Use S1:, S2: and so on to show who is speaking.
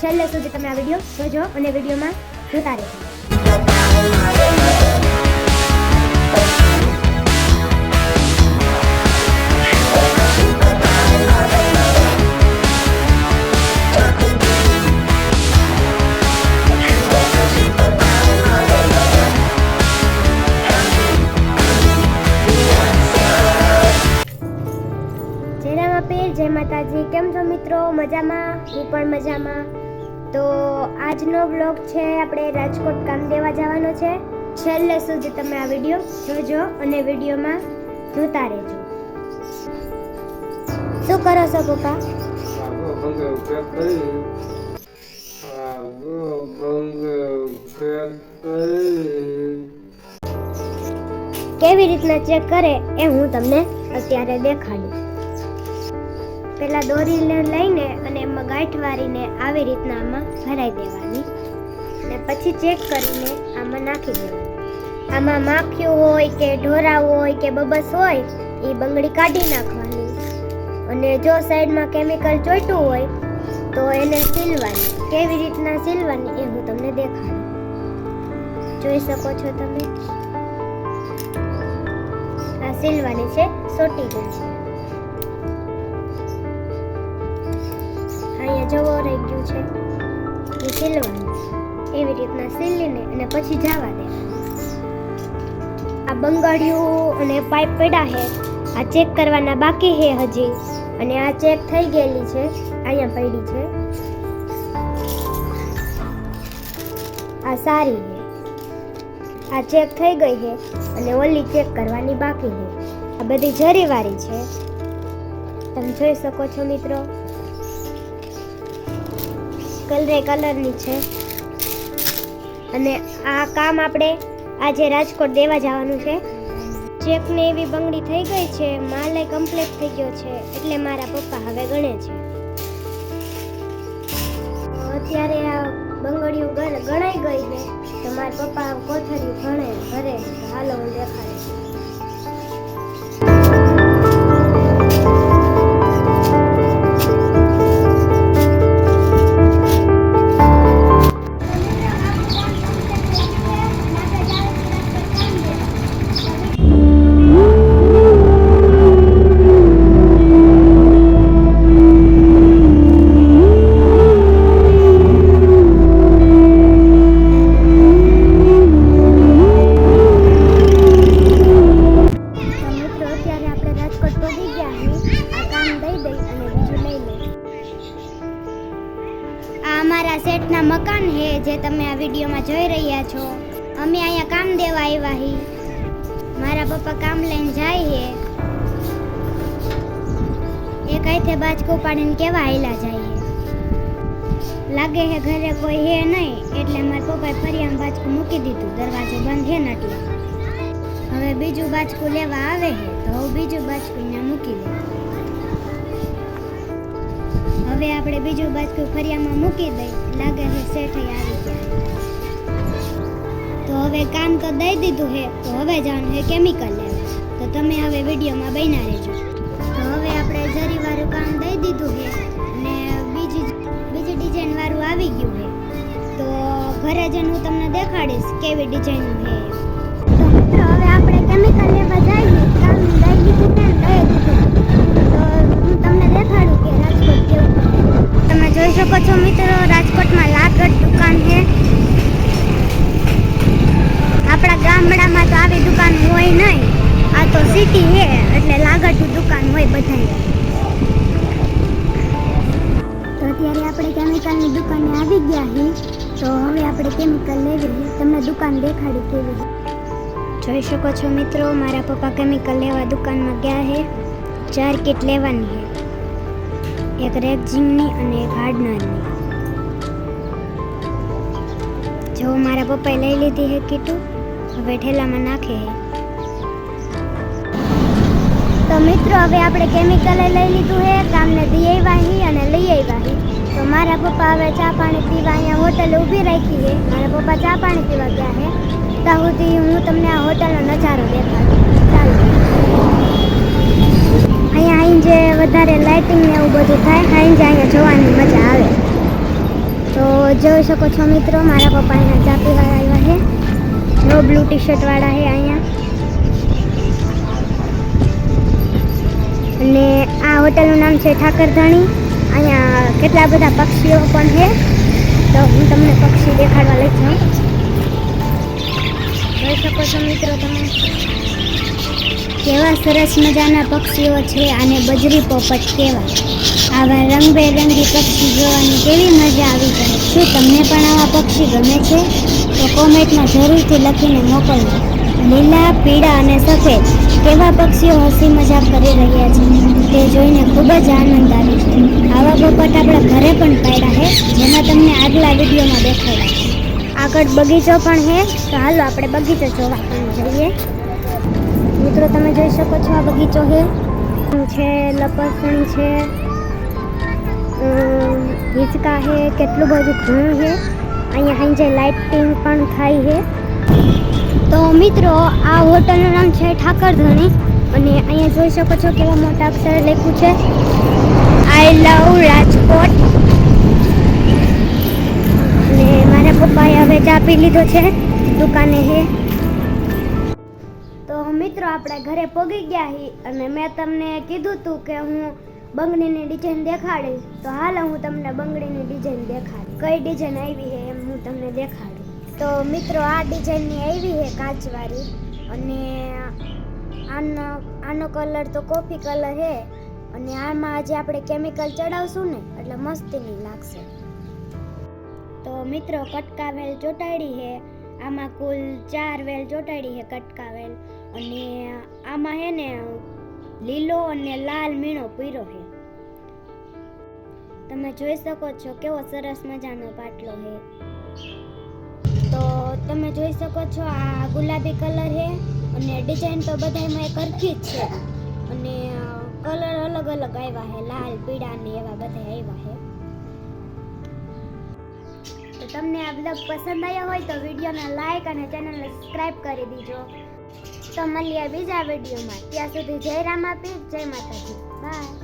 S1: છેલ્લે સુધી તમે આ વિડીયો જોજો અને વિડીયોમાં જોતા રહેજો. જય માતાજી. કેમ છો મિત્રો? મજામાં? હું પણ મજામાં. તો આજનો બ્લોગ છે, આપણે રાજકોટ કામ દેવા જવાનો છે. છેલ્લે સુધી તમે આ વિડીયો જોજો અને વિડીયોમાં જોતા રહેજો. શું કરો છો પપ્પા? કેવી રીતના ચેક કરે એ હું તમને અત્યારે દેખાડું. પેલા દોરી લઈને અને એમાં ગાંઠ વારીને આવી રીતના આમાં ભરાઈ દેવાની અને પછી ચેક કરીને આમાં નાખી દેવાની. આમાં માખીઓ હોય કે ઢોરા હોય કે બબસ હોય એ બંગડી કાઢી નાખવાની અને જો સાઈડમાં કેમિકલ ચોંટ્યું હોય તો એને સીલવાની. કેવી રીતના સીલવાની એ હું તમને દેખાડું. જોઈ શકો છો તમે, આ સીલવાની છે, સોટી ગઈ છે. અહીંયા જવો રહી ગયું છે એ સીલવાનું. એવી રીતના સીલીને અને પછી જવા દેવાનું. આ બંગડિયું અને પાઇપ પડ્યા છે, આ ચેક કરવાના બાકી છે હજી, અને આ ચેક થઈ ગયેલી છે, અહીંયા પડી છે. આ સારી છે, આ ચેક થઈ ગઈ છે અને ઓલી ચેક કરવાની બાકી છે. આ બધી જરીવાળી છે, તમે જોઈ શકો છો મિત્રો. કલરની છે અને આ કામ આપણે આજે રાજકોટ દેવા જવાનું છે. ચેક ને એવી બંગડી થઈ ગઈ છે, માલ કમ્પ્લીટ થઈ ગયો છે, એટલે મારા પપ્પા હવે ગણે છે. અત્યારે આ બંગડીઓ ગણાઈ ગઈ છે તો મારા પપ્પા કોથળીઓ ઘરે હાલો હું દેખાડે. અમારા સેટના મકાન છે જે તમે આ વિડીયોમાં જોઈ રહ્યા છો. અમે અહીંયા કામ દેવા આવ્યા હી. મારા પપ્પા કામ લઈને જાય છે. એક હાથે બાજકો પાડીને કેવા હાલ્યા જાય છે. લાગે છે ઘરે કોઈ હે નહીં એટલે મારા પપ્પાએ ફરિયામાં બાજકું મૂકી દીધું. દરવાજો બંધ છે ને એટલે હવે બીજું બાજકું લેવા આવે છે તો હું બીજું બાજકું અહીંયા મૂકી દઉં. હવે આપણે બીજું બાજકું ફરિયામાં મૂકી દઈ. લાગે છે શેઠ આવી ગયા. તો હવે કામ તો દઈ દીધું છે, તો હવે જવાનું છે કેમિકલ લેવા. તો તમે હવે વિડીયોમાં બન્યા રહેજો. તો હવે આપણે જરીવાળું કામ દઈ દીધું છે અને બીજી ડિઝાઇન વાળું આવી ગયું છે. તો ઘરે જઈને હું તમને દેખાડીશ કેવી ડિઝાઇન છે. તો મિત્રો હવે આપણે કેમિકલ લેવા જઈએ. કામ દઈ દીધું છે ને દઈ દીધું. તો હું તમને દેખાડું કે રાજકોટ કેવું. તમે જોઈ શકો છો મિત્રો, રાજકોટમાં લાગટ દુકાન છે. આપણા ગામડામાં તો આવી દુકાન હોય નહીં. આ તો સિટી છે એટલે લાગટ દુકાન હોય બધાય. તો અત્યારે આપણે કેમિકલની દુકાને આવી ગયા છીએ. તો હવે આપણે કેમિકલ લેવી. તમને દુકાન દેખાડી કેવી. જોઈ શકો છો મિત્રો, મારા પપ્પા કેમિકલ લેવા દુકાનમાં ગયા છે. 4 કીટ લેવાની છે, એક રેક્ઝિનની અને એક હાર્ડનરની. જો મારા પપ્પાએ લઈ લીધી છે કીટું, હવે ઠેલામાં નાખે છે. તો મિત્રો હવે આપણે કેમિકલ લઈ લીધું છે, કામને દઈ આવ્યા અને લઈ આવ્યા. તો મારા પપ્પા હવે ચા પાણી પીવા અહીંયા હોટલ ઊભી રાખી છે. મારા પપ્પા ચા પાણી પીવા ગયા છે. ત્યાં સુધી હું તમને આ હોટલનો નજારો દેખાડું. ચાલો. અહીંયા જે વધારે લાઇટિંગ ને એવું બધું થાય, અહીંયા જોવાની મજા આવે. તો જોઈ શકો છો મિત્રો, મારા પપ્પા અહીંયા ચા પીવા આવ્યા છે. નો બ્લુ ટી શર્ટ વાળા છે અહીંયા. અને આ હોટલનું નામ છે ઠાકરધણી. અહીંયા કેટલા બધા પક્ષીઓ પણ છે, તો હું તમને પક્ષી દેખાડવા લઈ જાઉં. જોઈ શકો છો મિત્રો તમે, કેવા સરસ મજાના પક્ષીઓ છે. આને બજરી પોપટ કહેવાય. આવા રંગબેરંગી પક્ષી જોવાની કેવી મજા આવી જાય. શું તમને પણ આવા પક્ષી ગમે છે? તો કોમેન્ટમાં જરૂરથી લખીને મોકલજો. લીલા, પીળા અને સફેદ કેવા પક્ષીઓ હસી મજાક કરી રહ્યા છે તે જોઈને ખૂબ જ આનંદ આવે છે. આવા પોપટ આપણે ઘરે પણ પાડ્યા છે, જેમાં તમને આગલા વિડીયોમાં દેખાડ્યા. આગળ બગીચો પણ છે, તો હાલો આપણે બગીચો જોવા પણ જઈએ. મિત્રો તમે જોઈ શકો છો, આ બગીચો છે, લપસણી છે, હિંચકા છે, કેટલું બધું ઘણું છે. અહીંયા સાંજે લાઇટિંગ પણ થાય છે. તો મિત્રો આ હોટલનું નામ છે ઠાકરધણી. અને અહીંયા જોઈ શકો છો કેવા મોટા અક્ષર લખ્યું છે, આઈ લવ રાજકોટ. અને મારા પપ્પાએ હવે ચા પી લીધો છે, દુકાને છે. તો મિત્રો આપણે ઘરે પહોંચી ગયા છીએ અને મેં તમને કીધું હતું કે હું બંગડીની ડિઝાઇન દેખાડીશ. તો હાલ હું તમને બંગડીની ડિઝાઇન દેખાડીશ. કઈ ડિઝાઇન આવી છે એમ હું તમને દેખાડું. તો મિત્રો આ ડિઝાઇનની આવી છે કાચવાળી. અને આનો કલર તો કોફી કલર છે. અને આમાં આજે આપણે કેમિકલ ચડાવશું ને એટલે મસ્તીની લાગશે. તો મિત્રો કટકા વેલ ચોટાડી છે. આમાં કુલ 4 વેલ ચોટાડી છે કટકા વેલ. અને આમાં છે ને લીલો અને લાલ મીણો પૂર્યો છે. તમે જોઈ શકો છો કેવો સરસ મજાનો પાટલો છે. તો તમે જોઈ શકો છો આ ગુલાબી કલર છે. અને ડિઝાઇન તો બધામાં સરખી જ છે. અને કલર અલગ અલગ આવ્યા છે, લાલ, પીળા ને એવા બધા આવ્યા છે. તો તમને આ બ્લોગ પસંદ આવ્યો હોય તો વિડીયોને લાઈક અને ચેનલને સબસ્ક્રાઇબ કરી દીજો. તો મળીએ બીજા વિડીયોમાં. ત્યાં સુધી જય રામાપીર, જય માતાજી, બાય.